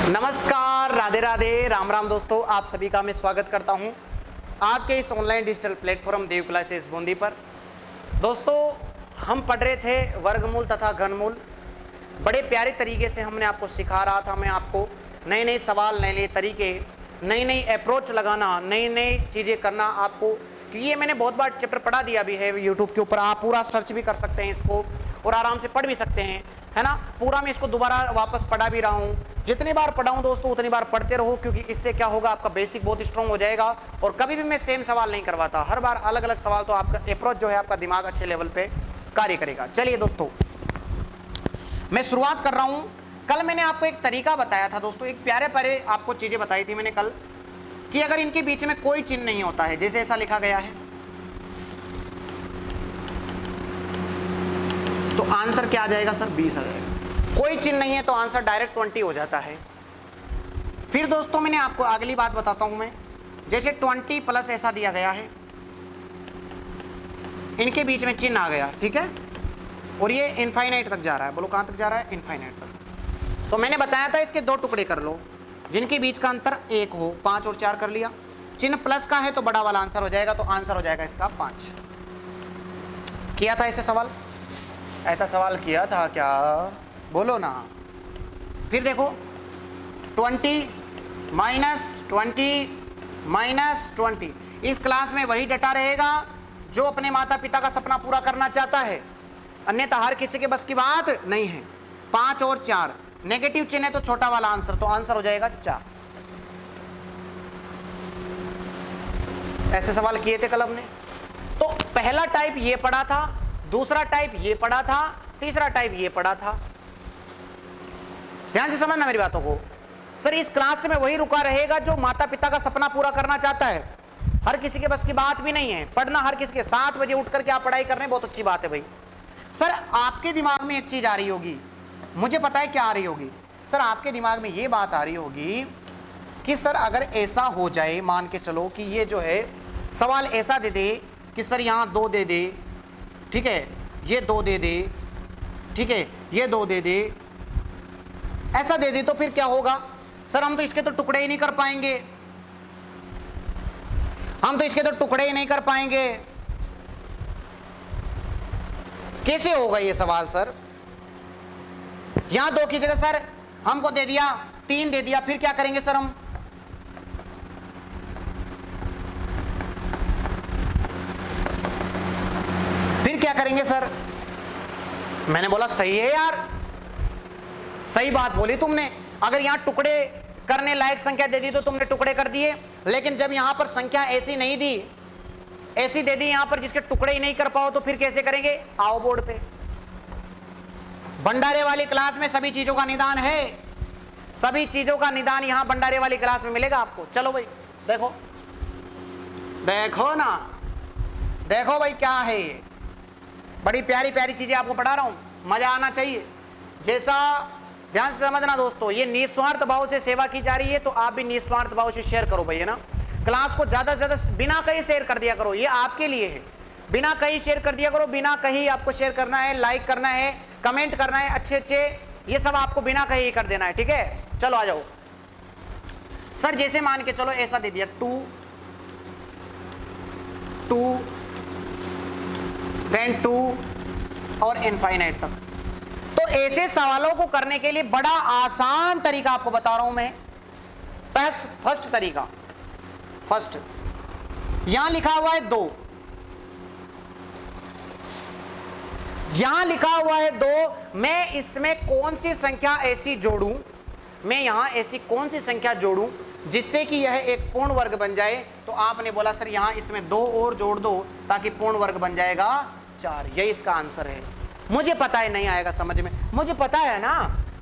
नमस्कार, राधे राधे, राम राम दोस्तों, आप सभी का मैं स्वागत करता हूं आपके इस ऑनलाइन डिजिटल प्लेटफॉर्म देव क्लासेस बूंदी पर। दोस्तों, हम पढ़ रहे थे वर्गमूल तथा घनमूल। बड़े प्यारे तरीके से हमने आपको सिखा रहा था, मैं आपको नए नए सवाल, नए नए तरीके, नई नई अप्रोच लगाना, नई नई चीज़ें करना आपको, क्योंकि ये मैंने बहुत बार चैप्टर पढ़ा दिया भी है यूट्यूब के ऊपर। आप पूरा सर्च भी कर सकते हैं इसको और आराम से पढ़ भी सकते हैं, है ना। पूरा मैं इसको दोबारा वापस पढ़ा भी रहा हूँ। जितनी बार पढ़ाऊँ दोस्तों उतनी बार पढ़ते रहो, क्योंकि इससे क्या होगा, आपका बेसिक बहुत स्ट्रॉन्ग हो जाएगा। और कभी भी मैं सेम सवाल नहीं करवाता, हर बार अलग अलग सवाल, तो आपका अप्रोच जो है, आपका दिमाग अच्छे लेवल पे कार्य करेगा। चलिए दोस्तों, मैं शुरुआत कर रहा हूँ। कल मैंने आपको एक तरीका बताया था दोस्तों, एक प्यारे प्यारे आपको चीजें बताई थी मैंने कल, कि अगर इनके बीच में कोई चिन्ह नहीं होता है, जैसे ऐसा लिखा गया है, तो आंसर क्या आ जाएगा सर? 20 आ जाएगा। कोई चिन्ह नहीं है तो आंसर डायरेक्ट 20 हो जाता है। फिर दोस्तों मैंने आपको अगली बात बताता हूं मैं, जैसे 20 प्लस ऐसा दिया गया है, इनके बीच में चिन्ह आ गया, ठीक है, और ये इनफाइनाइट तक जा रहा है। बोलो कहां तक जा रहा है? इनफाइनाइट तक। तो मैंने बताया था इसके दो टुकड़े कर लो, जिनके बीच का अंतर 1 हो। 5 और 4 कर लिया। चिन्ह प्लस का है तो बड़ा वाला आंसर हो जाएगा, तो आंसर हो जाएगा इसका 5। किया था ऐसे सवाल? ऐसा सवाल किया था क्या? बोलो ना। फिर देखो 20 माइनस 20 माइनस 20, इस क्लास में वही डटा रहेगा जो अपने माता पिता का सपना पूरा करना चाहता है, अन्यथा हर किसी के बस की बात नहीं है। 5 और 4 नेगेटिव चिन्ह है तो छोटा वाला आंसर, तो आंसर हो जाएगा 4। ऐसे सवाल किए थे कल हमने। तो पहला टाइप ये पढ़ा था, दूसरा टाइप ये पढ़ा था, तीसरा टाइप ये पढ़ा था। ध्यान से समझना मेरी बातों को। सर इस क्लास में वही रुका रहेगा जो माता पिता का सपना पूरा करना चाहता है, हर किसी के बस की बात भी नहीं है। पढ़ना हर किसी के, 7 बजे उठ करके आप पढ़ाई कर रहे हैं, बहुत अच्छी बात है भाई। सर आपके दिमाग में एक चीज आ रही होगी, मुझे पता है क्या आ रही होगी। सर आपके दिमाग में ये बात आ रही होगी कि सर अगर ऐसा हो जाए, मान के चलो कि ये जो है सवाल ऐसा दे दे कि सर यहाँ 2 दे दे, ठीक है, ये 2 दे दे, ठीक है, ये 2 दे दे, ऐसा दे दे, तो फिर क्या होगा? सर हम तो इसके तो टुकड़े ही नहीं कर पाएंगे, हम तो इसके तो टुकड़े ही नहीं कर पाएंगे। कैसे होगा ये सवाल सर? यहां 2 की जगह सर हमको दे दिया, 3 दे दिया, फिर क्या करेंगे सर हम? फिर क्या करेंगे सर? मैंने बोला सही है यार, सही बात बोली तुमने। अगर यहां टुकड़े करने लायक संख्या दे दी तो तुमने टुकड़े कर दिए, लेकिन जब यहां पर संख्या ऐसी नहीं दी, ऐसी दे दी यहां पर जिसके टुकड़े ही नहीं कर पाओ, तो फिर कैसे करेंगे? आओ बोर्ड पे। भंडारे वाली क्लास में सभी चीजों का निदान है, सभी चीजों का निदान यहां भंडारे वाली क्लास में मिलेगा आपको। चलो भाई देखो, देखो ना, देखो भाई क्या है ये। बड़ी प्यारी प्यारी चीजें आपको पढ़ा रहा हूं, मजा आना चाहिए। जैसा ध्यान से समझना दोस्तों, ये निस्वार्थ भाव से सेवा की जा रही है, तो आप भी निस्वार्थ भाव से शेयर करो भाई, है ना। क्लास को ज्यादा से ज्यादा बिना कहीं शेयर कर दिया करो, ये आपके लिए है। बिना कहीं शेयर कर दिया करो, बिना कहीं आपको शेयर करना है, लाइक करना है, कमेंट करना है, अच्छे अच्छे, ये सब आपको बिना कहीं कर देना है, ठीक है। चलो आ जाओ सर, जैसे मान के चलो ऐसा दे दिया 2 2 देन 2 और इनफाइनाइट तक। तो ऐसे सवालों को करने के लिए बड़ा आसान तरीका आपको बता रहा हूं मैं। फर्स्ट तरीका, फर्स्ट यहां लिखा हुआ है 2, यहां लिखा हुआ है 2, मैं इसमें कौन सी संख्या ऐसी जोड़ूं, मैं यहां ऐसी कौन सी संख्या जोड़ूं जिससे कि यह एक पूर्ण वर्ग बन जाए? तो आपने बोला सर यहां इसमें 2 और जोड़ दो ताकि पूर्ण वर्ग बन जाएगा 4। यही इसका आंसर है। मुझे पता है नहीं आएगा समझ में, मुझे पता है ना,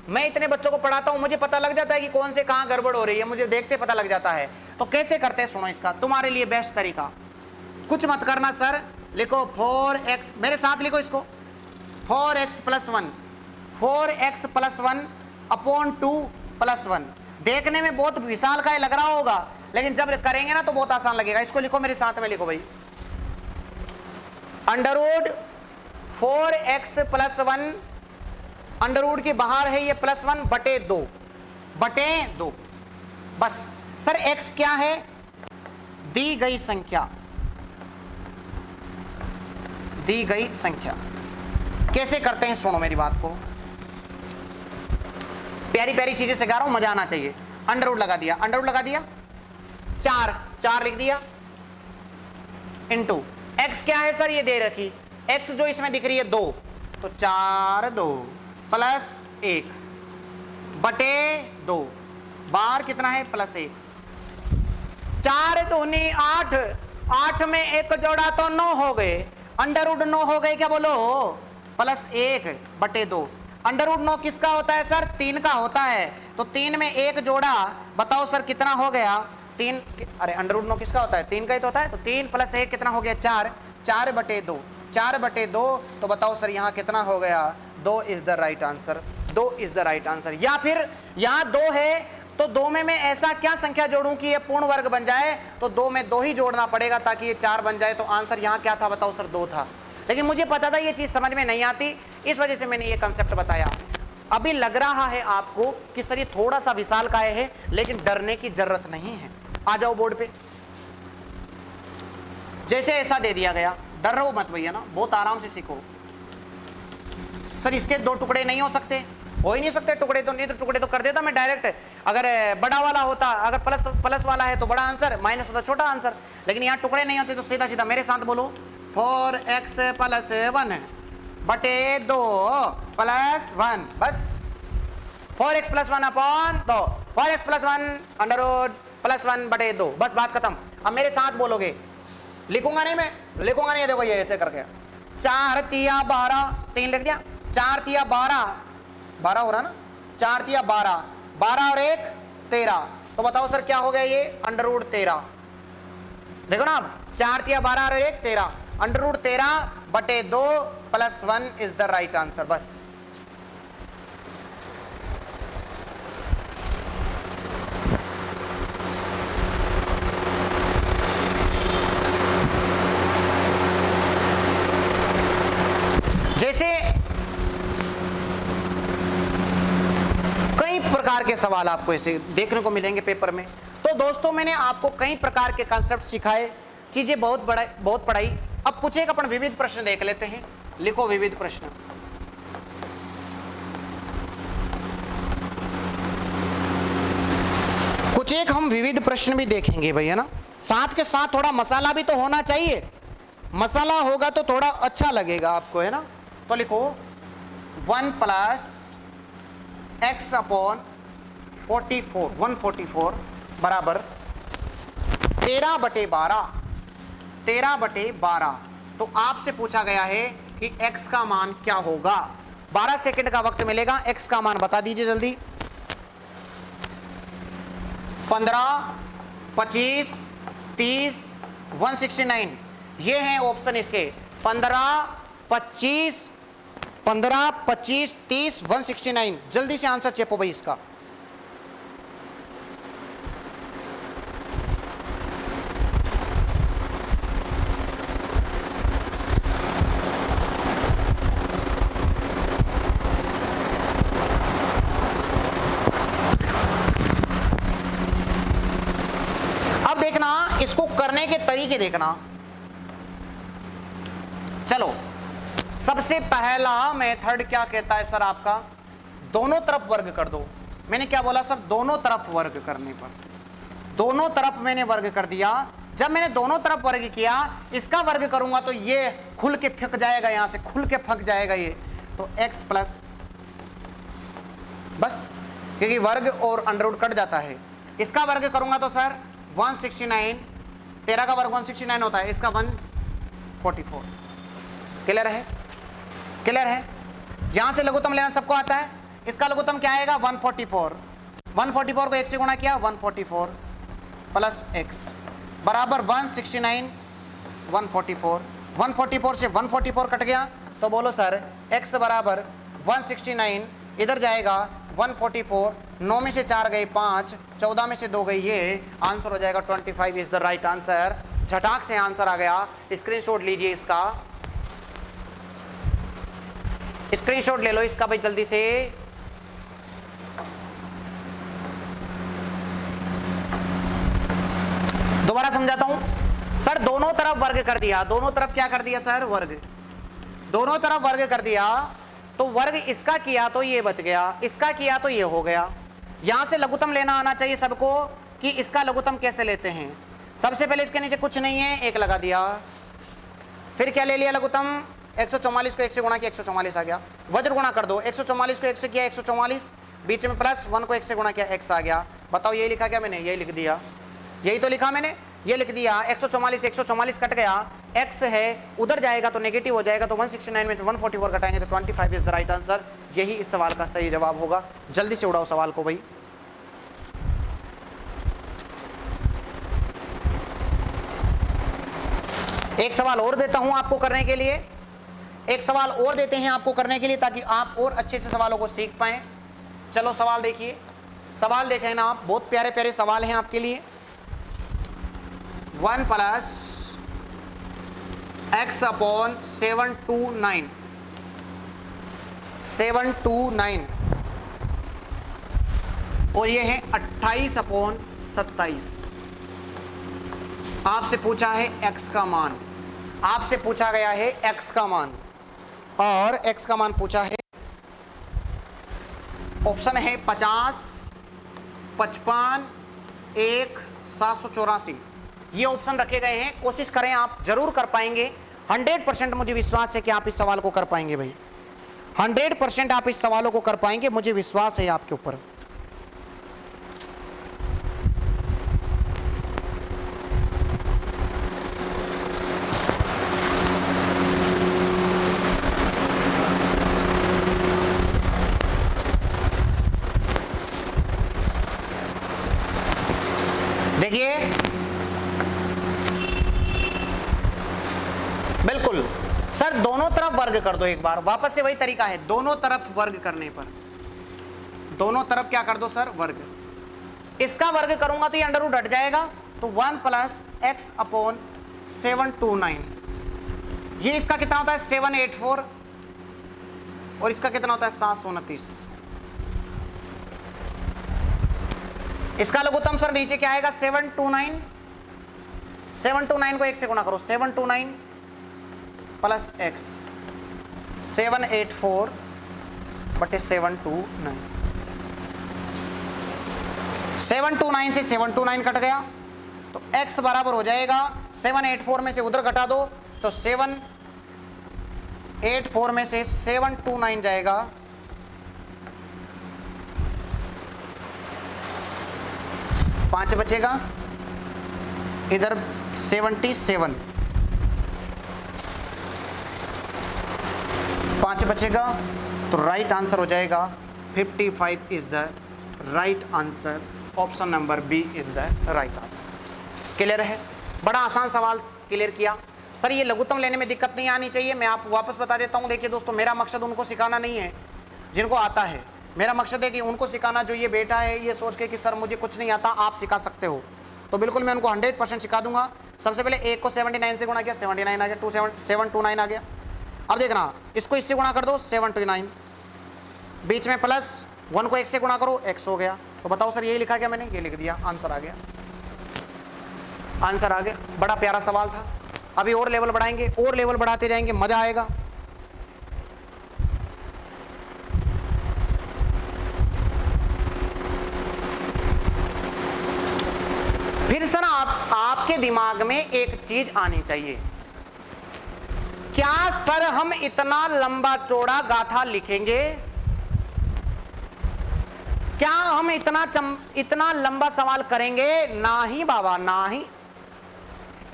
मैं इतने बच्चों को पढ़ाता हूं, मुझे पता लग जाता है कि कौन से कहां गड़बड़ हो रही है, मुझे देखते पता लग जाता है। तो कैसे करते हैं सुनो, इसका तुम्हारे लिए बेस्ट तरीका, कुछ मत करना सर, लिखो 4x, मेरे साथ लिखो इसको, 4x + 1, 4x + 1 अपॉन 2 + 1। देखने में बहुत विशाल का लग रहा होगा, लेकिन जब करेंगे ना तो बहुत आसान लगेगा। इसको लिखो मेरे साथ में, लिखो भाई, अंडरवुड 4x + 1, अंडरवुड के बाहर है ये +1/2, बटे 2। बस सर x क्या है, दी गई संख्या, दी गई संख्या। कैसे करते हैं सुनो मेरी बात को, प्यारी प्यारी चीजें सिखा रहा हूं, मजा आना चाहिए। अंडर रूट लगा दिया, अंडर रूट लगा दिया, 4 लिख दिया, इनटू x क्या है सर, ये दे रखी x जो इसमें दिख रही है 2, तो 4 2 प्लस 1 बटे 2, बार कितना है +1, 4 दूनी 8, 8 में एक जोड़ा तो 9 हो गए, अंडर रूट 9 हो गए, क्या बोलो, +1 बटे 2। अंडर रूट 9 किसका होता है सर, 3 का होता है, तो 3 में एक जोड़ा, बताओ सर कितना हो गया, 3, अरे अंडर रूट 9 किसका होता है, 3 का ही तो होता है, तो 3 + 1 कितना हो गया 4, 4 बटे 2, 4 बटे 2, तो बताओ सर यहाँ कितना हो गया, 2 is the right answer, 2 is the right answer. या फिर यहाँ 2 है तो 2 में मैं ऐसा क्या संख्या जोड़ूं कि ये पूर्ण वर्ग बन जाए, तो 2 में 2 ही जोड़ना पड़ेगा ताकि ये 4 बन जाए, तो आंसर यहाँ क्या था बताओ सर, 2 था। लेकिन मुझे पता था ये चीज समझ में नहीं आती, इस वजह से मैंने ये कंसेप्ट बताया। अभी लग रहा है आपको कि सर ये थोड़ा सा विशालकाय है, लेकिन डरने की जरूरत नहीं है। आ जाओ बोर्ड पे, जैसे ऐसा दे दिया गया, डर रहो मत भैया ना, बहुत आराम से सीखो। सर इसके 2 टुकड़े नहीं हो सकते, हो ही नहीं सकते टुकड़े, तो नहीं तो टुकड़े तो कर देता मैं डायरेक्ट। अगर बड़ा वाला होता, अगर प्लस वाला है तो बड़ा आंसर, माइनस होता छोटा आंसर, लेकिन यहाँ टुकड़े नहीं होते, तो सीधा सीधा मेरे साथ बोलो, 4x + 1 बटे 2 + 1, बस 4x + 1 upon 2, 4x + 1 under root +1 बटे 2, बस बात खत्म। अब मेरे साथ बोलोगे, लिखूंगा नहीं मैं, लिखूंगा नहीं, देखो ये ऐसे करके 4 तिया 12, 3 लिख दिया, 4 तिया 12, 12 हो रहा ना, 4 तिया 12, 12 और 1 13, तो बताओ सर क्या हो गया ये, अंडर रूट 13। देखो ना, अब 4 तिया 12 और 1 13, अंडर रूट 13 बटे 2 + 1 इज द राइट आंसर, बस। जैसे कई प्रकार के सवाल आपको ऐसे देखने को मिलेंगे पेपर में, तो दोस्तों मैंने आपको कई प्रकार के कॉन्सेप्ट सिखाए, चीजें बहुत पढ़ाई। अब कुछ एक अपन विविध प्रश्न देख लेते हैं, लिखो विविध प्रश्न। कुछ एक हम विविध प्रश्न भी देखेंगे भैया ना, साथ के साथ थोड़ा मसाला भी तो होना चाहिए, मसाला होगा तो थोड़ा अच्छा लगेगा आपको, है ना। तो लिखो 1 + x अपॉन 44, 144 बराबर 13 बटे 12, 13 बटे 12। तो आपसे पूछा गया है कि x का मान क्या होगा। 12 सेकंड का वक्त मिलेगा, x का मान बता दीजिए जल्दी। 15, 25, 30, 169, ये हैं ऑप्शन इसके। 15, 25, 30, 169। जल्दी से आंसर चेपो भाई इसका। अब देखना, इसको करने के तरीके देखना। चलो, सबसे पहला मेथड क्या कहता है सर आपका, दोनों तरफ वर्ग कर दो। मैंने क्या बोला सर, दोनों तरफ वर्ग करने पर, दोनों तरफ मैंने वर्ग कर दिया। जब मैंने दोनों तरफ वर्ग किया, इसका वर्ग करूंगा तो ये खुल के फक जाएगा, यहां से खुल के फक जाएगा ये, तो x प्लस, बस, क्योंकि वर्ग और अंडर रूट कट जाता है। इसका वर्ग करूंगा तो सर 169, 13 का वर्ग 169 होता है, इसका 144। क्लियर है, क्लियर है। यहां से लघुत्तम लेना सबको आता है, इसका लघुत्तम क्या आएगा 144, 144 को 1 से गुणा किया 144 प्लस x बराबर 169, 144, 144 से 144 कट गया, तो बोलो सर x बराबर 169, इधर जाएगा 144, 9 में से 4 गई 5, 14 में से 2 गई, ये आंसर हो जाएगा 25 इज द राइट आंसर। झटाक से आंसर आ गया, स्क्रीनशॉट लीजिए इसका, स्क्रीनशॉट ले लो इसका भाई जल्दी से। दोबारा समझाता हूं सर, दोनों तरफ वर्ग कर दिया, दोनों तरफ क्या कर दिया सर, वर्ग, दोनों तरफ वर्ग कर दिया, तो वर्ग इसका किया तो ये बच गया, इसका किया तो ये हो गया। यहां से लघुत्तम लेना आना चाहिए सबको कि इसका लघुत्तम कैसे लेते हैं। सबसे पहले इसके नीचे कुछ नहीं है, 1 लगा दिया, फिर क्या ले लिया लघुत्तम, 144 को 1 से गुणा किया, 144 आ गया। वज्र गुणा कर दो, 144 को 1 से किया 144, बीच में प्लस 1 को 1 से गुणा किया, x आ गया। बताओ यही लिखा क्या मैंने, यही लिख दिया, यही तो लिखा मैंने, ये लिख दिया। 144 कट गया, x है उधर जाएगा तो नेगेटिव हो जाएगा, तो 169 में 144 कटाएंगे तो 25 इज द राइट आंसर। यही इस सवाल का सही जवाब होगा। जल्दी से उड़ाओ सवाल को भाई। एक सवाल और देता हूं आपको करने के लिए, एक सवाल और देते हैं आपको करने के लिए ताकि आप और अच्छे से सवालों को सीख पाएं। चलो सवाल देखिए, सवाल देखें ना आप, बहुत प्यारे प्यारे सवाल हैं आपके लिए। 1 प्लस x अपॉन 729 और ये है 28 अपॉन 27। आपसे पूछा है x का मान, आपसे पूछा गया है x का मान, और x का मान पूछा है, ऑप्शन है 50, 55, 1, 784, ये ऑप्शन रखे गए हैं। कोशिश करें, आप जरूर कर पाएंगे। 100% मुझे विश्वास है कि आप इस सवाल को कर पाएंगे भाई, 100% आप इस सवालों को कर पाएंगे, मुझे विश्वास है आपके ऊपर। देखिए बिल्कुल सर, दोनों तरफ वर्ग कर दो एक बार, वापस से वही तरीका है, दोनों तरफ वर्ग करने पर, दोनों तरफ क्या कर दो सर, वर्ग। इसका वर्ग करूंगा तो ये अंडर रूट हट जाएगा, तो 1 प्लस एक्स अपॉन 729, ये इसका कितना होता है 784, और इसका कितना होता है 729। इसका लघुत्तम सर नीचे क्या आएगा 729, 729 को 1 से गुणा करो, 729 प्लस x 784 बटे 729, 729 से 729 कट गया तो x बराबर हो जाएगा 784 में से उधर घटा दो तो 784 में से 729 जाएगा, 5 बचेगा, इधर 77, 5 बचेगा, तो राइट आंसर हो जाएगा 55 is the right answer. Option number B is the right answer. Clear है? बड़ा आसान सवाल क्लियर किया सर। ये लघुत्तम लेने में दिक्कत नहीं आनी चाहिए। मैं आपको वापस बता देता हूँ। देखिए दोस्तों, मेरा मकसद उनको सिखाना नहीं है जिनको आता है, मेरा मकसद है कि उनको सिखाना जो ये बेटा है ये सोच के कि सर मुझे कुछ नहीं आता, आप सिखा सकते हो, तो बिल्कुल मैं उनको 100% सिखा दूंगा। सबसे पहले 1 को 79 से गुणा किया, 79 आ गया, 729 आ गया। अब देखना, इसको इससे गुणा कर दो 729, बीच में प्लस 1 को 1 से गुणा करो, x हो गया। तो बताओ सर यही लिखा क्या मैंने? ये लिख दिया, आंसर आ गया, आंसर आ गया। बड़ा प्यारा सवाल था। अभी और लेवल बढ़ाएंगे, और लेवल बढ़ाते जाएंगे, मजा आएगा। फिर सर आपके दिमाग में एक चीज आनी चाहिए, क्या सर हम इतना लंबा चौड़ा गाथा लिखेंगे? क्या हम इतना लंबा सवाल करेंगे? ना ही बाबा, ना ही,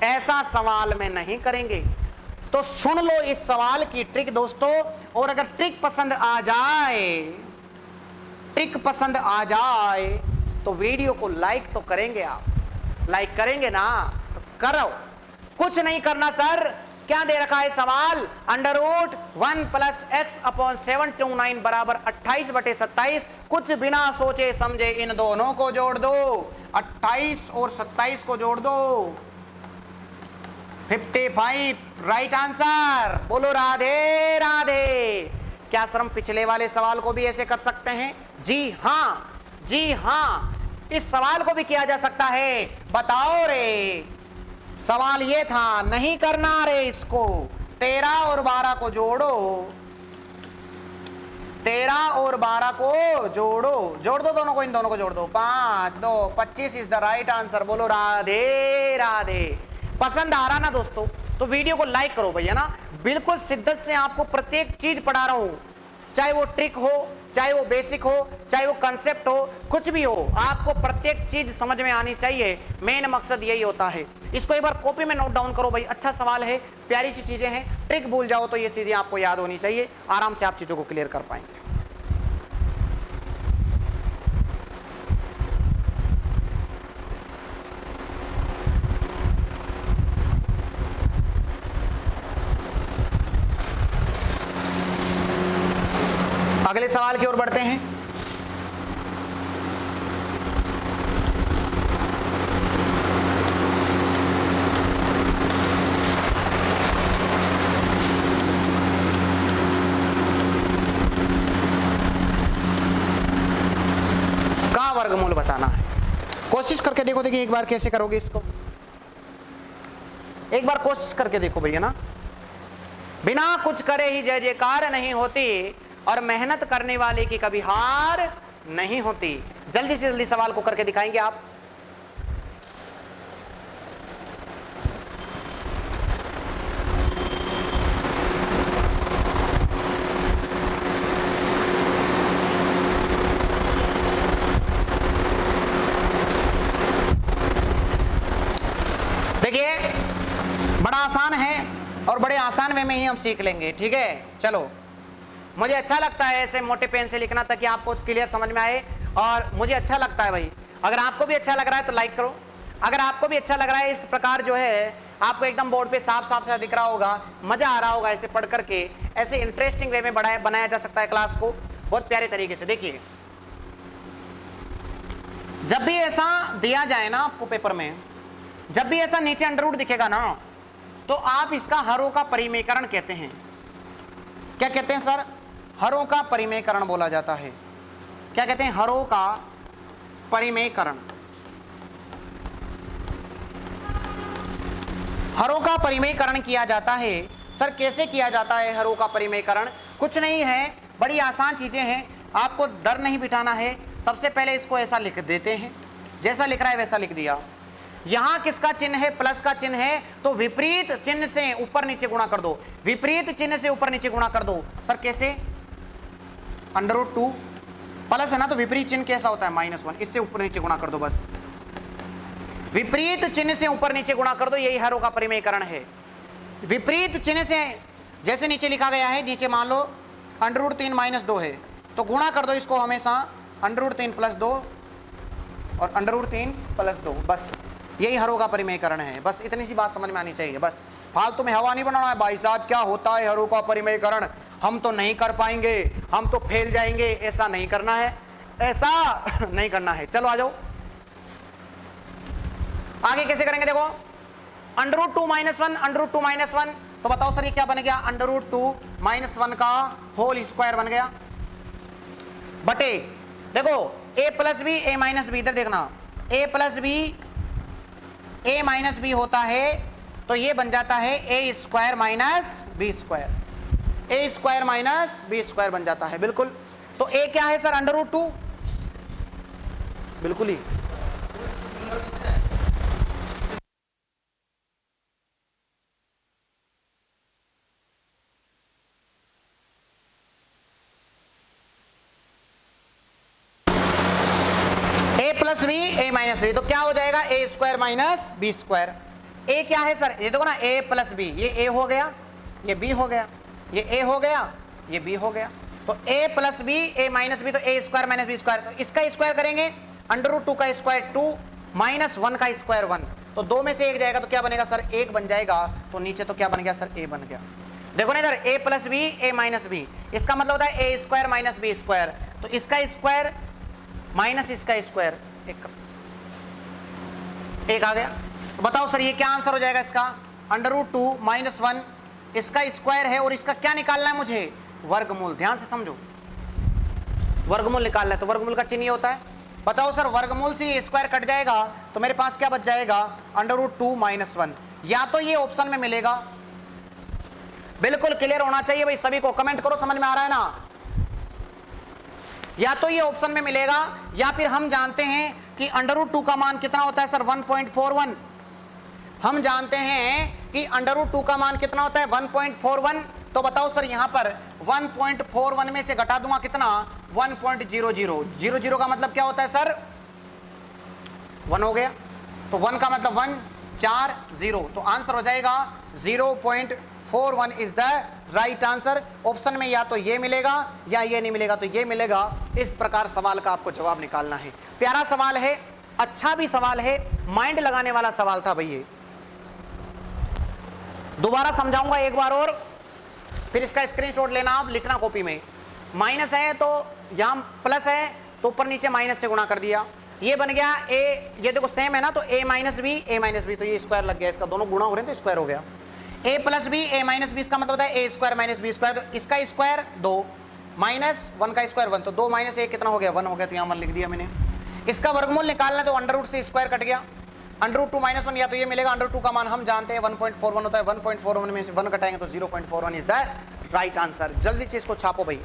ऐसा सवाल में नहीं करेंगे। तो सुन लो इस सवाल की ट्रिक दोस्तों, और अगर ट्रिक पसंद आ जाए, ट्रिक पसंद आ जाए तो वीडियो को लाइक तो करेंगे आप, लाइक करेंगे ना? तो करो, कुछ नहीं करना सर। क्या दे रखा है सवाल? Under root 1 plus X upon 729 बराबर 28 बटे 27। कुछ बिना सोचे समझे इन दोनों को जोड़ दो, 28 और 27 को जोड़ दो, 55 राइट आंसर। बोलो राधे राधे। क्या सर हम पिछले वाले सवाल को भी ऐसे कर सकते हैं? जी हाँ, जी हाँ। इस सवाल को भी किया जा सकता है। बताओ रे, सवाल ये था, नहीं करना रे इसको। 13 और 12 को जोड़ो, 13 और 12 को जोड़ो, जोड़ दो दोनों को, इन दोनों को जोड़ दो। 5 2 25 इज द राइट आंसर। बोलो राधे राधे। पसंद आ रहा ना दोस्तों तो वीडियो को लाइक करो भैया ना। बिल्कुल शिद्दत से आपको प्रत्येक चीज पढ़ा रहा हूं, चाहे वो ट्रिक हो, चाहे वो बेसिक हो, चाहे वो कंसेप्ट हो, कुछ भी हो, आपको प्रत्येक चीज समझ में आनी चाहिए। मेन मकसद यही होता है। इसको एक बार कॉपी में नोट डाउन करो भाई, अच्छा सवाल है, प्यारी सी चीजें हैं। ट्रिक भूल जाओ तो ये चीजें आपको याद होनी चाहिए, आराम से आप चीजों को क्लियर कर पाएंगे। अगले सवाल की ओर बढ़ते हैं। का वर्गमूल बताना है। कोशिश करके देखो, देखिए एक बार कैसे करोगे इसको, एक बार कोशिश करके देखो भैया ना। बिना कुछ करे ही जय जयकार नहीं होती, और मेहनत करने वाले की कभी हार नहीं होती। जल्दी से जल्दी सवाल को करके दिखाएंगे आप। देखिए बड़ा आसान है और बड़े आसान वे में ही हम सीख लेंगे, ठीक है। चलो, मुझे अच्छा लगता है ऐसे मोटे पेन से लिखना ताकि आपको क्लियर समझ में आए, और मुझे अच्छा लगता है भाई। अगर आपको भी अच्छा लग रहा है तो लाइक करो। अगर आपको भी अच्छा लग रहा है, इस प्रकार जो है आपको एकदम बोर्ड पे साफ साफ से दिख रहा होगा, मजा आ रहा होगा ऐसे पढ़ करके, ऐसे इंटरेस्टिंग वे में बनाया जा सकता है क्लास को बहुत प्यारे तरीके से। देखिए जब भी ऐसा दिया जाए ना आपको पेपर में, जब भी ऐसा नीचे अंडर रूट दिखेगा ना, तो आप इसका हरों का परिमेयकरण कहते हैं। क्या कहते हैं सर? हरों का परिमेयकरण बोला जाता है। क्या कहते हैं? हरों का परिमेयकरण। हरों का परिमेयकरण किया जाता है। सर कैसे किया जाता है हरों का परिमेयकरण? कुछ नहीं है, बड़ी आसान चीजें हैं, आपको डर नहीं बिठाना है। सबसे पहले इसको ऐसा लिख देते हैं, जैसा लिख रहा है वैसा लिख दिया। यहां किसका चिन्ह है? प्लस का चिन्ह है, तो विपरीत चिन्ह से ऊपर नीचे गुणा कर दो। विपरीत चिन्ह से ऊपर नीचे गुणा कर दो। सर कैसे? √2 प्लस है ना, तो विपरीत चिन्ह कैसा होता है? -1। इससे ऊपर नीचे गुणा कर दो बस। विपरीत चिन्ह से ऊपर नीचे गुणा कर दो, यही हरों का परिमेयकरण है। विपरीत चिन्ह से जैसे नीचे लिखा गया है, नीचे मान लो √3 - 2 है, तो गुणा कर दो इसको हमेशा √3 + 2 और √3 + 2। बस यही हरों का परिमेयकरण है। बस इतनी सी बात समझ में आनी चाहिए। बस फालतू में हवा नहीं बनाना है भाई साहब, क्या होता है हरों का परिमेयकरण, हम तो नहीं कर पाएंगे, हम तो फेल जाएंगे, ऐसा नहीं करना है, ऐसा नहीं करना है। चलो आ जाओ आगे कैसे करेंगे। देखो √2 - 1, √2 - 1, तो बताओ सर ये क्या बन गया? √2 - 1 का होल स्क्वायर बन गया, बटे देखो a + b a - b, इधर देखना a + b a - b होता है, तो ये बन जाता है a² - b², a² - b² बन जाता है। बिल्कुल, तो a क्या है सर? √2, बिल्कुल ही। a + b a - b, तो क्या हो जाएगा? a² - b²। a क्या है सर? ये देखो ना, a + b, ये a हो गया, ये b हो गया, ये a हो गया, ये b हो गया, तो a + b a - b, तो a² - b²। तो इसका स्क्वायर करेंगे, √2 का स्क्वायर 2 -1 का स्क्वायर 1, तो 2 में से 1 जाएगा तो क्या बनेगा सर? 1 बन जाएगा। तो नीचे तो क्या बन गया सर? a बन गया। देखो ना इधर a + b a - b, इसका मतलब होता है a² - b², तो इसका स्क्वायर माइनस इसका स्क्वायर, एक आ गया। तो बताओ सर ये क्या आंसर हो जाएगा इसका? √2 - 1, इसका स्क्वायर है, और इसका क्या निकालना है मुझे? वर्गमूल। ध्यान से समझो, वर्गमूल निकालना है, तो वर्गमूल का चिन्ह ये होता है, बताओ सर, वर्गमूल से ये स्क्वायर कट जाएगा तो मेरे पास क्या बच जाएगा, √2 - 1। या तो ये ऑप्शन में मिलेगा, बिल्कुल क्लियर होना चाहिए भाई सभी को, कमेंट करो समझ में आ रहा है ना। या तो ये ऑप्शन में मिलेगा, या फिर हम जानते हैं कि √2 का मान कितना होता है सर, 1.41। हम जानते हैं कि √2 का मान कितना होता है, 1.41। तो बताओ सर, यहां पर 1.41 में से घटा दूंगा कितना, 1.00। 00 का मतलब क्या होता है सर, 1 हो गया, तो 1 का मतलब 1, 4 0, तो आंसर हो जाएगा 0.41 is the right answer. Option में या तो ये मिलेगा या ये नहीं मिलेगा, तो ये मिलेगा। इस प्रकार सवाल का आपको जवाब निकालना है। प्यारा सवाल है, अच्छा भी सवाल है, माइंड लगाने वाला सवाल था भाई ये। दोबारा समझाऊंगा एक बार और, फिर इसका स्क्रीनशॉट लेना, आप लिखना कॉपी में। माइनस है तो यहां प्लस है तो ऊपर नीचे माइनस से गुणा कर दिया, ये बन गया ए, ये देखो सेम है ना, तो a - b, तो ये स्क्वायर लग गया, इसका दोनों गुणा हो रहे हैं तो स्क्वायर हो गया। a + b, a - b, इसका मतलब होता है a² - b², तो इसका स्क्वायर 2 -1 का स्क्वायर 1, तो 2 - 1 कितना हो गया, 1 हो गया, तो यहाँ 1 लिख दिया मैंने। इसका वर्गमूल निकालना तो √2 से स्क्वायर कट गया, √2 - 1, या तो ये मिलेगा, √2 का मान हम जानते हैं 1.41 होता है, 1.41 में से 1 कटाएंगे तो 0.41 इज द राइट आंसर। जल्दी से इसको छापो भाई।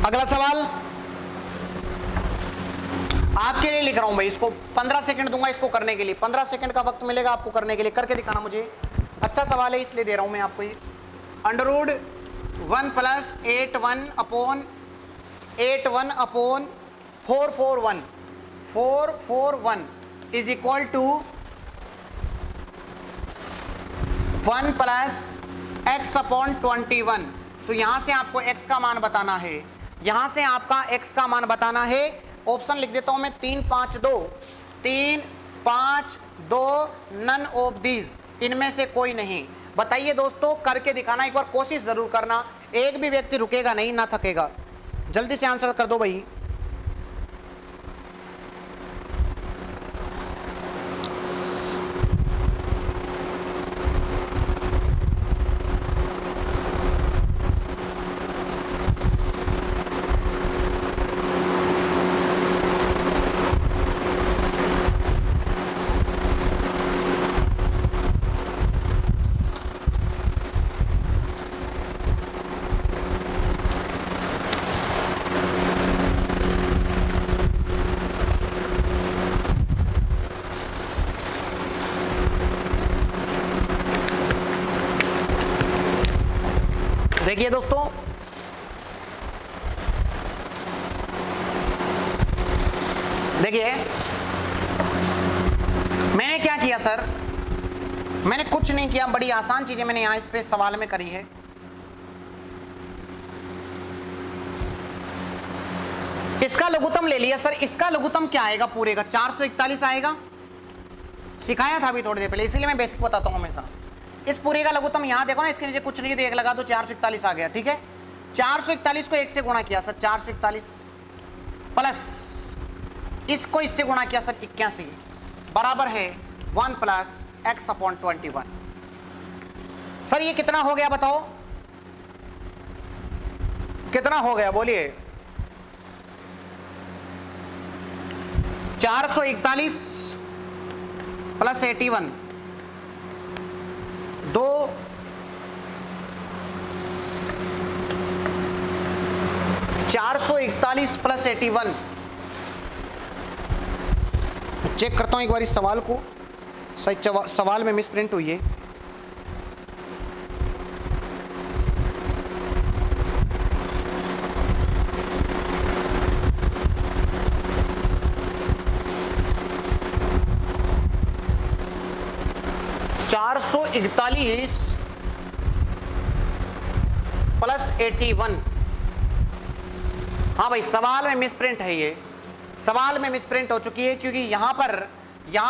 अगला सवाल आपके लिए लिख रहा हूं भाई, इसको 15 सेकंड दूंगा इसको करने के लिए, 15 सेकंड का वक्त मिलेगा आपको करने के लिए, करके दिखाना मुझे। अच्छा सवाल है इसलिए दे रहा हूं मैं आपको ये। √1 + 81/441 इज इक्वल टू 1 + x/21। तो यहां से आपको x का मान बताना है, यहां से आपका x का मान बताना है। ऑप्शन लिख देता हूं मैं, 3 5 2, 3 5 2, नन ऑफ दीज, इनमें से कोई नहीं। बताइए दोस्तों, करके दिखाना, एक बार कोशिश जरूर करना, एक भी व्यक्ति रुकेगा नहीं, ना थकेगा। जल्दी से आंसर कर दो भाई। देखिए दोस्तों, देखिए मैंने क्या किया सर, मैंने कुछ नहीं किया, बड़ी आसान चीजें मैंने यहां इस पे सवाल में करी है। इसका लघुत्तम ले लिया सर, इसका लघुत्तम क्या आएगा पूरे का, 441 आएगा, सिखाया था अभी थोड़ी देर पहले, इसीलिए मैं बेसिक बताता हूं हमेशा। इस पूरे का लघुत्तम यहां देखो ना, इसके नीचे कुछ नहीं, तो 1 लगा दो, 441 आ गया, ठीक है। 441 को 1 से गुणा किया सर, 441 प्लस इसको इससे गुणा किया सर, 81 बराबर है 1 + x/21। सर ये कितना हो गया बताओ, कितना हो गया बोलिए, 441 + 81 2 441 + 81। चेक करता हूं एक बार इस सवाल को, सही सवाल में मिस प्रिंट हुई है। 41 प्लस 81। हाँ भाई, सवाल में मिसप्रिंट है, ये सवाल में मिसप्रिंट हो चुकी है, क्योंकि यहां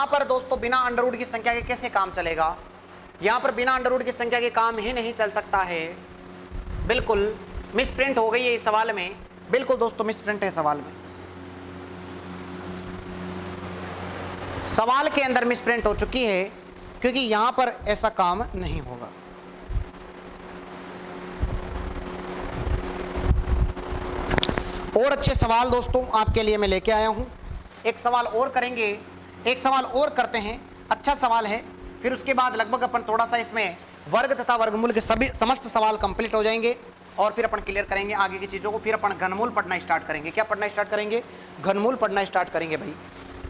पर दोस्तों बिना अंडर रूट की संख्या के कैसे काम चलेगा। यहां पर बिना अंडर रूट की संख्या के काम ही नहीं चल सकता है। बिल्कुल मिसप्रिंट हो गई है इस सवाल में, बिल्कुल दोस्तों मिसप्रिंट है सवाल में, सवाल के अंदर मिसप्रिंट हो चुकी है, क्योंकि यहां पर ऐसा काम नहीं होगा। और अच्छे सवाल दोस्तों आपके लिए मैं लेके आया हूं। एक सवाल और करेंगे, एक सवाल और करते हैं, अच्छा सवाल है, फिर उसके बाद लगभग अपन थोड़ा सा इसमें वर्ग तथा वर्गमूल के सभी समस्त सवाल कंप्लीट हो जाएंगे और फिर अपन क्लियर करेंगे आगे की चीज़ों को। फिर अपन घनमूल पढ़ना स्टार्ट करेंगे। क्या पढ़ना स्टार्ट करेंगे? घनमूल पढ़ना स्टार्ट करेंगे। भाई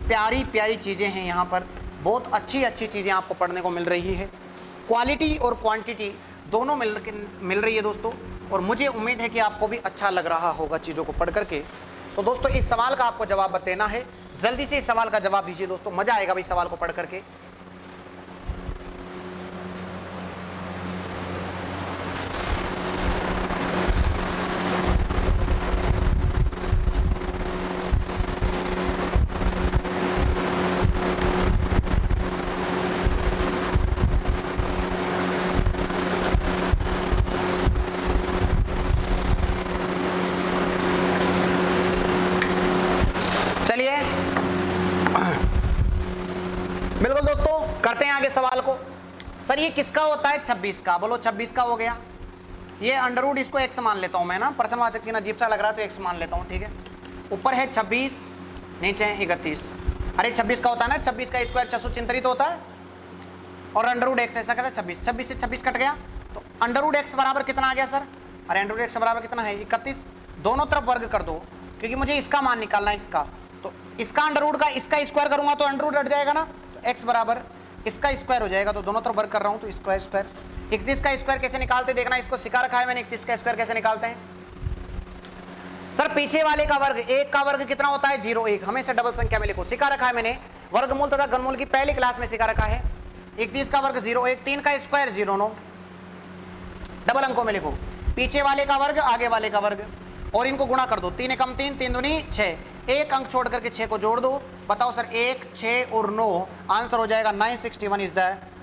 प्यारी प्यारी चीज़ें हैं यहाँ पर, बहुत अच्छी अच्छी चीज़ें आपको पढ़ने को मिल रही है। क्वालिटी और क्वांटिटी दोनों मिल रही है दोस्तों, और मुझे उम्मीद है कि आपको भी अच्छा लग रहा होगा चीज़ों को पढ़ करके। तो दोस्तों इस सवाल का आपको जवाब देना है, जल्दी से इस सवाल का जवाब दीजिए दोस्तों, मज़ा आएगा भाई सवाल को पढ़ करके। चलिए बिल्कुल दोस्तों करते हैं आगे सवाल को। सर ये किसका होता है? 26 का। बोलो 26 का हो गया। ये अंडर रूट इसको x मान लेता हूं मैं ना, प्रश्नवाचक चिन्ह अजीब सा लग रहा है तो x मान लेता हूं, ठीक है। ऊपर है 26, नीचे है 31। अरे 26 का होता है ना, 26 का स्क्वायर 643 तो होता है, और अंडर रूट x ऐसा कहता है 26। 26 से 26 कट गया तो अंडर रूट x बराबर कितना आ गया सर? अरे अंडर रूट x बराबर कितना है? 31। दोनों तरफ वर्ग कर दो, क्योंकि मुझे इसका मान निकालना है, इसका। तो इसका अंडर रूट का इसका स्क्वायर करूंगा तो अंडर रूट हट जाएगा ना, तो x बराबर इसका स्क्वायर हो जाएगा। तो दोनों तरफ वर्ग कर रहा हूं तो स्क्वायर स्क्वायर। 31 का स्क्वायर कैसे निकालते देखना, इसको सिखा रखा है मैंने। 31 का स्क्वायर कैसे निकालते हैं सर? पीछे वाले का वर्ग, एक का वर्ग कितना होता है? 0 1। हमेशा डबल संख्या में लिखो, सिखा रखा है मैंने। वर्गमूल तथा घनमूल की पहली क्लास में सिखा रखा है। 31 का वर्ग 0 1, 3 का स्क्वायर 0 9, डबल अंकों में लिखो। पीछे वाले का वर्ग, आगे वाले का वर्ग, और इनको गुणा कर दो। 3 एकम 3, 3 दूनी 6, एक अंक छोड़ करके 6 को जोड़ दो। बताओ सर 1 6 और 9, आंसर हो जाएगा 961 is the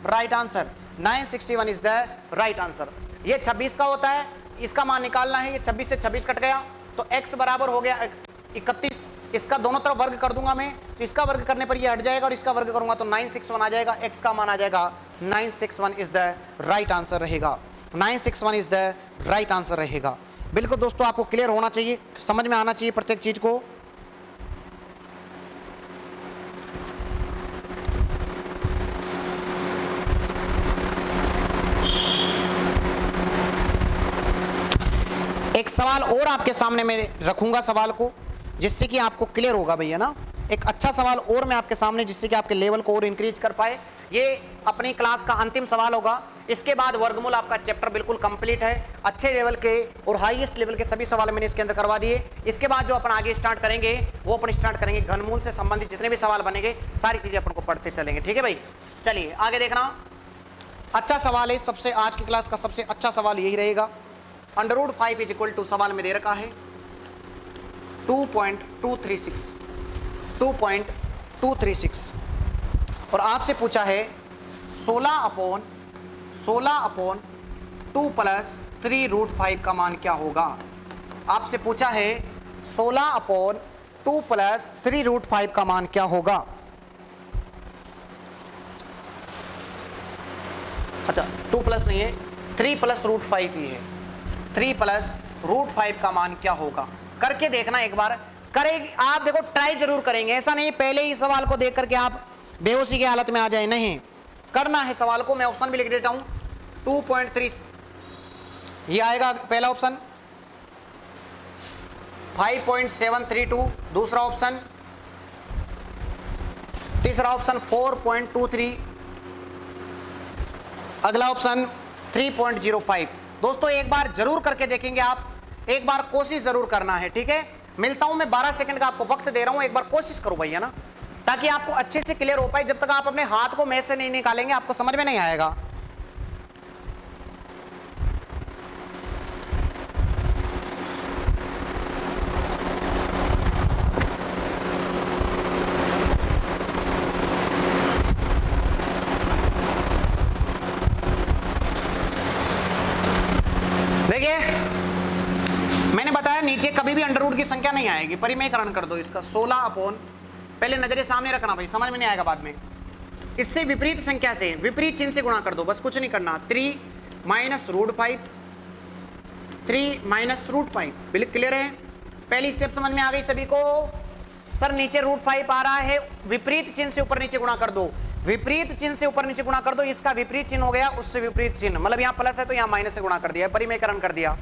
right answer. 961 is the right answer. ये 26 का होता है, इसका मान निकालना है। ये 26 से 26 कट गया तो x बराबर हो गया 31। इसका दोनों तरफ वर्ग कर दूंगा मैं, तो इसका वर्ग करने पर ये हट जाएगा, और इसका वर्ग करूंगा तो 961 आ जाएगा। x का मान आ जाएगा 961 इज द राइट आंसर रहेगा। 961 इज द राइट आंसर रहेगा। बिल्कुल दोस्तों आपको क्लियर होना चाहिए, समझ में आना चाहिए प्रत्येक चीज को। एक सवाल और आपके सामने मैं रखूंगा सवाल को, जिससे कि आपको क्लियर होगा भैया ना। एक अच्छा सवाल और मैं आपके सामने, जिससे कि आपके लेवल को और इंक्रीज कर पाए। ये अपनी क्लास का अंतिम सवाल होगा। इसके बाद वर्गमूल आपका चैप्टर बिल्कुल कंप्लीट है। अच्छे लेवल के और हाईएस्ट लेवल के सभी सवाल मैंने इसके अंदर करवा दिए। इसके बाद जो अपन आगे स्टार्ट करेंगे वो अपन स्टार्ट करेंगे घनमूल से संबंधित जितने भी सवाल बनेंगे, सारी चीजें अपन को पढ़ते चलेंगे, ठीक है भाई। चलिए आगे देखना। अच्छा सवाल है, सबसे आज की क्लास का सबसे अच्छा सवाल यही रहेगा। Under root 5 is equal to, सवाल में दे रखा है 2.236 और आपसे पूछा है 16/2 प्लस 3√5 का मान क्या होगा। आपसे पूछा है 16/2 प्लस 3√5 का मान क्या होगा। अच्छा 2 प्लस नहीं है, 3 प्लस √5 ही है। 3 प्लस √5 का मान क्या होगा, करके देखना एक बार। करेंगे आप, देखो ट्राई जरूर करेंगे, ऐसा नहीं पहले ही सवाल को देख करके आप बेहोशी की हालत में आ जाए, नहीं करना है सवाल को। मैं ऑप्शन भी लिख देता हूं 2.3, ये आएगा पहला ऑप्शन। 5.732 दूसरा ऑप्शन। तीसरा ऑप्शन 4.23, अगला ऑप्शन 3.05। दोस्तों एक बार जरूर करके देखेंगे आप, एक बार कोशिश जरूर करना है, ठीक है। मिलता हूं मैं 12 सेकंड का आपको वक्त दे रहा हूं, एक बार कोशिश करो भैया ना, ताकि आपको अच्छे से क्लियर हो पाए। जब तक आप अपने हाथ को मैच से नहीं निकालेंगे आपको समझ में नहीं आएगा। देखिए मैंने बताया नीचे कभी भी अंडर रूट की संख्या नहीं आएगी, परिमेयकरण कर दो इसका 16 अपॉन, पहले नजरे सामने रखना भाई, समझ में नहीं आएगा बाद में। इससे विपरीत संख्या से विपरीत चिन्ह से गुणा कर दो, बस कुछ नहीं करना। 3 माइनस रूट 5, 3 माइनस रूट 5, बिल्कुल क्लियर है। पहली स्टेप समझ में आ गई सभी को। सर नीचे रूट 5 आ रहा है, विपरीत चिन्ह से ऊपर नीचे गुणा कर दो, विपरीत चिन्ह से ऊपर नीचे गुणा कर दो। इसका विपरीत चिन्ह हो गया उससे विपरीत चिन्ह, मतलब यहाँ प्लस है तो यहाँ माइनस से गुणा कर दिया, परिमेयकरण कर दिया।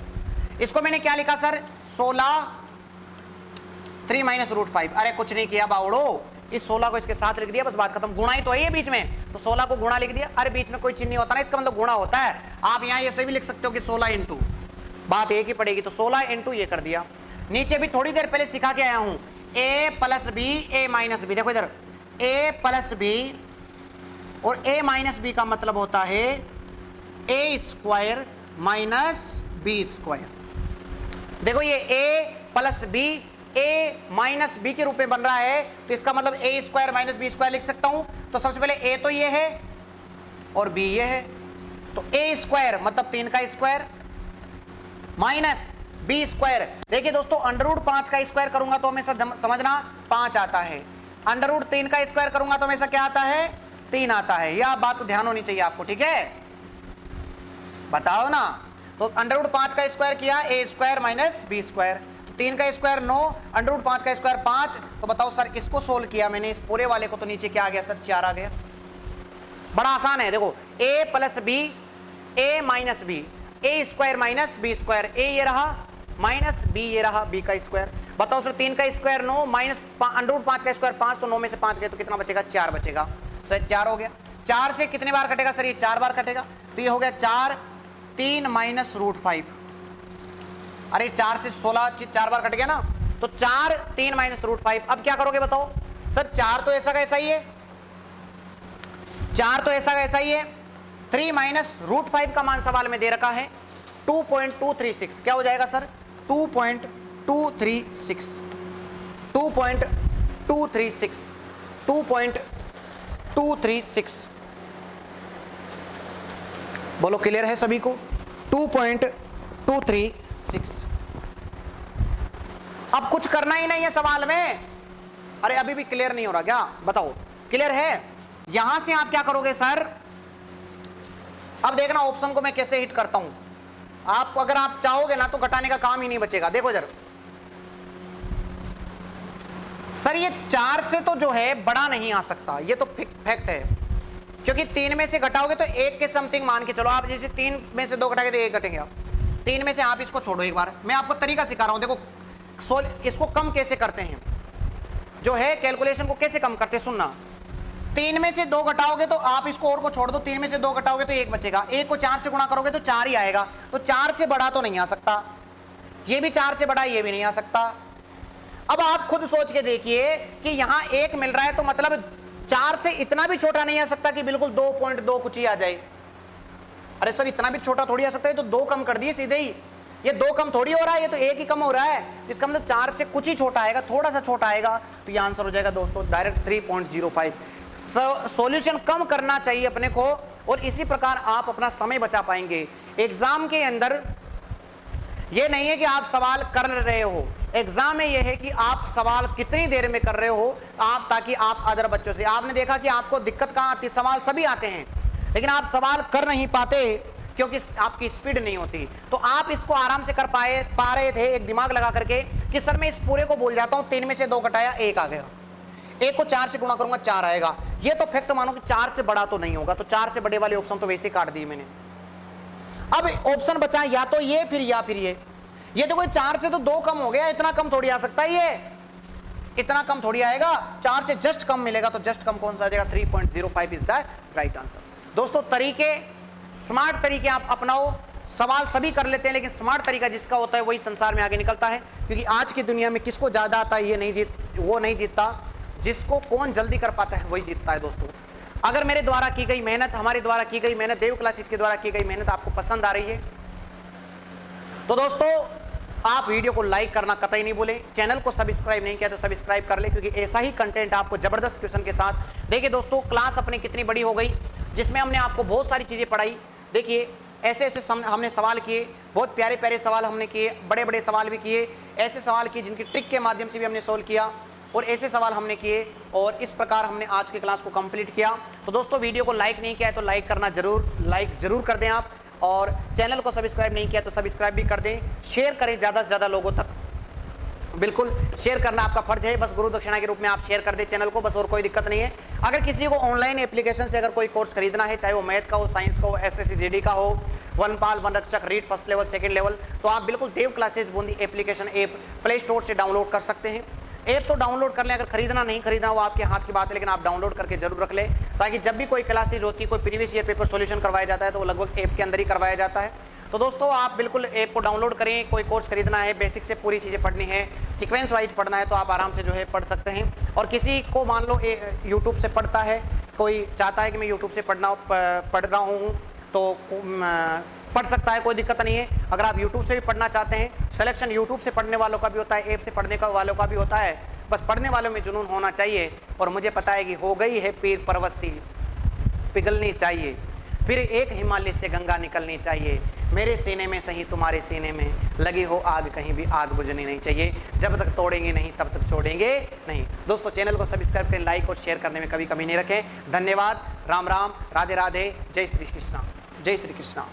इसको मैंने क्या लिखा सर 16, 3 माइनस रूट 5। अरे कुछ नहीं किया बावड़ो, इस 16 को इसके साथ लिख दिया, बस बात खत्म। गुणा ही तो है ये बीच में, तो 16 को गुणा लिख दिया। अरे बीच में कोई चिन्ह नहीं होता ना, इसका मतलब गुणा होता है। आप यहाँ ऐसे भी लिख सकते हो कि 16 इंटू, बात एक ही पड़ेगी, तो 16 इंटू ये कर दिया। नीचे भी थोड़ी देर पहले सिखा के आया हूं, a plus B A minus B. देखो इधर a प्लस बी, और a माइनस बी का मतलब होता है a square minus B square. देखो ये a plus B a minus B के रूप में बन रहा है, तो इसका मतलब a square minus B square लिख सकता हूं। तो सबसे पहले a तो ये है और b ये है, तो a स्क्वायर मतलब 3 का स्क्वायर माइनस बी स्क्वायर। देखिए दोस्तों अंडर रूट 5 का स्क्वायर करूंगा तो हमेशा समझना 5 आता है, अंडर रूट 3 का स्क्वायर करूंगा तो हमेशा क्या आता है 3 आता है। यह बात तो ध्यान होनी चाहिए आपको, ठीक है, बताओ ना। तो अंडर रूट 5 का स्क्वायर किया a square minus B square, तो 3 का स्क्वायर 9, अंडर रूट 5 का स्क्वायर 5। तो बताओ सर इसको सोल्व किया मैंने इस पूरे वाले को, तो नीचे क्या आ गया सर 4 आ गया। बड़ा आसान है, देखो a plus B a minus B, a square minus B square, a ये रहा माइनस b ये रहा b का स्क्वायर। बताओ सर 3 का स्क्वायर 9 माइनस अंडर रूट 5 का स्क्वायर 5, तो 9 में से 5 गए तो कितना बचेगा 4 बचेगा। सर 4 हो गया। 4 से कितने बार कटेगा सर, ये 4 बार कटेगा, तो ये हो गया 4, 3 माइनस रूट 5। अरे 4 से 16 4 बार कट गया ना, तो 4 3 माइनस रूट 5। अब क्या करोगे बताओ सर, 4 तो ऐसा का ऐसा ही है, 4 तो ऐसा का ऐसा ही है, 3 माइनस रूट 5 का मान सवाल में दे रखा है 2.236। क्या हो जाएगा सर 2.236, 2.236, 2.236। बोलो क्लियर है सभी को, 2.236। अब कुछ करना ही नहीं है सवाल में। अरे अभी भी क्लियर नहीं हो रहा क्या, बताओ क्लियर है। यहां से आप क्या करोगे सर, अब देखना ऑप्शन को मैं कैसे हिट करता हूं। आप अगर आप चाहोगे ना तो घटाने का काम ही नहीं बचेगा। देखो इधर सर ये 4 से तो जो है बड़ा नहीं आ सकता, ये तो फैक्ट है, क्योंकि 3 में से घटाओगे तो 1 के समथिंग मान के चलो। आप जैसे 3 में से 2 घटाओगे तो 1 घटेंगे, आप 3 में से आप इसको छोड़ो एक बार, मैं आपको तरीका सिखा रहा हूं। देखो इसको कम कैसे करते हैं, जो है कैलकुलेशन को कैसे कम करते हैं, सुनना। 3 में से 2 घटाओगे तो आप इसको और को छोड़ दो, 3 में से 2 घटाओगे तो 1 बचेगा, 1 को 4 से गुणा करोगे तो 4 ही आएगा, तो 4 से बड़ा तो नहीं आ सकता, ये भी 4 से बड़ा ये भी नहीं आ सकता। अब आप खुद सोच के देखिए कि यहां 1 मिल रहा है, तो मतलब 4 से इतना भी छोटा नहीं आ सकता कि बिल्कुल 2.2 कुछ ही आ जाए। अरे सर इतना भी छोटा थोड़ी आ सकता है, तो 2 कम कर दिए सीधे ही, ये 2 कम थोड़ी हो रहा है, ये तो 1 ही कम हो रहा है, इसका मतलब 4 से कुछ ही छोटा आएगा, थोड़ा सा छोटा आएगा, तो ये आंसर हो जाएगा दोस्तों डायरेक्ट 3.05। सॉल्यूशन कम करना चाहिए अपने को, और इसी प्रकार आप अपना समय बचा पाएंगे। एग्जाम के अंदर ये नहीं है कि आप सवाल कर रहे हो, एग्जाम में यह है कि आप सवाल कितनी देर में कर रहे हो, आप ताकि आप अदर बच्चों से, आपने देखा कि आपको दिक्कत कहां आती है, सवाल सभी आते हैं लेकिन आप सवाल कर नहीं पाते क्योंकि आपकी स्पीड नहीं होती। तो आप इसको आराम से कर पा रहे थे एक दिमाग लगा करके कि सर मैं इस पूरे को बोल जाता हूं, 3 में से 2 घटाया 1 आ गया, 1 को 4 से गुणा करूंगा 4 आएगा, ये तो फैक्ट मानो कि 4 से बड़ा तो नहीं होगा, तो 4 से बड़े वाले ऑप्शन तो वैसे काट दिए मैंने। अब ऑप्शन बचा या तो ये फिर या फिर ये देखो 4 से तो 2 कम हो गया, इतना कम थोड़ी आ सकता है, ये इतना कम थोड़ी आएगा, 4 से जस्ट कम मिलेगा, तो जस्ट कम कौन सा आ जाएगा 3.05 इज द राइट आंसर। दोस्तों तरीके, स्मार्ट तरीके आप अपनाओ, सवाल सभी कर लेते हैं लेकिन स्मार्ट तरीका जिसका होता है वही संसार में आगे निकलता है, क्योंकि आज की दुनिया में किसको ज्यादा आता है वो नहीं जीतता, जिसको कौन जल्दी कर पाता है वही जीतता है। दोस्तों अगर मेरे द्वारा की गई मेहनत, हमारे द्वारा की गई मेहनत, देव क्लासेस के द्वारा की गई मेहनत आपको पसंद आ रही है तो दोस्तों आप वीडियो को लाइक करना कतई नहीं भूलें, चैनल को सब्सक्राइब नहीं किया तो सब्सक्राइब कर ले, क्योंकि ऐसा ही कंटेंट आपको जबरदस्त क्वेश्चन के साथ। देखिए दोस्तों क्लास अपनी कितनी बड़ी हो गई, जिसमें हमने आपको बहुत सारी चीजें पढ़ाई। देखिए ऐसे ऐसे हमने सवाल किए, बहुत प्यारे प्यारे सवाल हमने किए, बड़े बड़े सवाल भी किए, ऐसे सवाल किए जिनकी ट्रिक के माध्यम से भी हमने सोल्व किया, और ऐसे सवाल हमने किए, और इस प्रकार हमने आज की क्लास को कंप्लीट किया। तो दोस्तों वीडियो को लाइक नहीं किया है तो लाइक करना लाइक जरूर कर दें आप, और चैनल को सब्सक्राइब नहीं किया तो सब्सक्राइब भी कर दें, शेयर करें ज़्यादा से ज़्यादा लोगों तक, बिल्कुल शेयर करना आपका फर्ज है, बस गुरु दक्षिणा के रूप में आप शेयर कर दें चैनल को, बस और कोई दिक्कत नहीं है। अगर किसी को ऑनलाइन एप्लीकेशन से अगर कोई कोर्स खरीदना है, चाहे वो मैथ का हो, साइंस का हो, एसएससी जीडी का हो, वनपाल, वनरक्षक, read first level, second level, तो आप बिल्कुल Dev classes Bundi application app Play Store से डाउनलोड कर सकते हैं। ऐप तो डाउनलोड कर लें, अगर खरीदना नहीं खरीदना वो आपके हाथ की बात है, लेकिन आप डाउनलोड करके जरूर रख लें, ताकि जब भी कोई क्लासेज होती है, कोई प्रीवियस ईयर पेपर सॉल्यूशन करवाया जाता है तो वो लगभग ऐप के अंदर ही करवाया जाता है। तो दोस्तों आप बिल्कुल ऐप को डाउनलोड करें, कोई कोर्स खरीदना है, बेसिक से पूरी चीज़ें पढ़नी है, सीक्वेंस वाइज पढ़ना है, तो आप आराम से जो है पढ़ सकते हैं। और किसी को मान लो यूट्यूब से पढ़ता है, कोई चाहता है कि मैं यूट्यूब से पढ़ रहा हूँ तो पढ़ सकता है, कोई दिक्कत नहीं है। अगर आप यूट्यूब से भी पढ़ना चाहते हैं, सिलेक्शन यूट्यूब से पढ़ने वालों का भी होता है, ऐप से पढ़ने वालों का भी होता है, बस पढ़ने वालों में जुनून होना चाहिए। और मुझे पता है कि हो गई है पीर पर्वत सी पिघलनी चाहिए, फिर एक हिमालय से गंगा निकलनी चाहिए, मेरे सीने में सही तुम्हारे सीने में लगी हो आग, कहीं भी आग बुझनी नहीं चाहिए, जब तक तोड़ेंगे नहीं तब तक छोड़ेंगे नहीं। दोस्तों चैनल को सब्सक्राइब करें, लाइक और शेयर करने में कभी कमी नहीं रखें। धन्यवाद, राम राम, राधे राधे, जय श्री कृष्णा, जय श्री कृष्णा।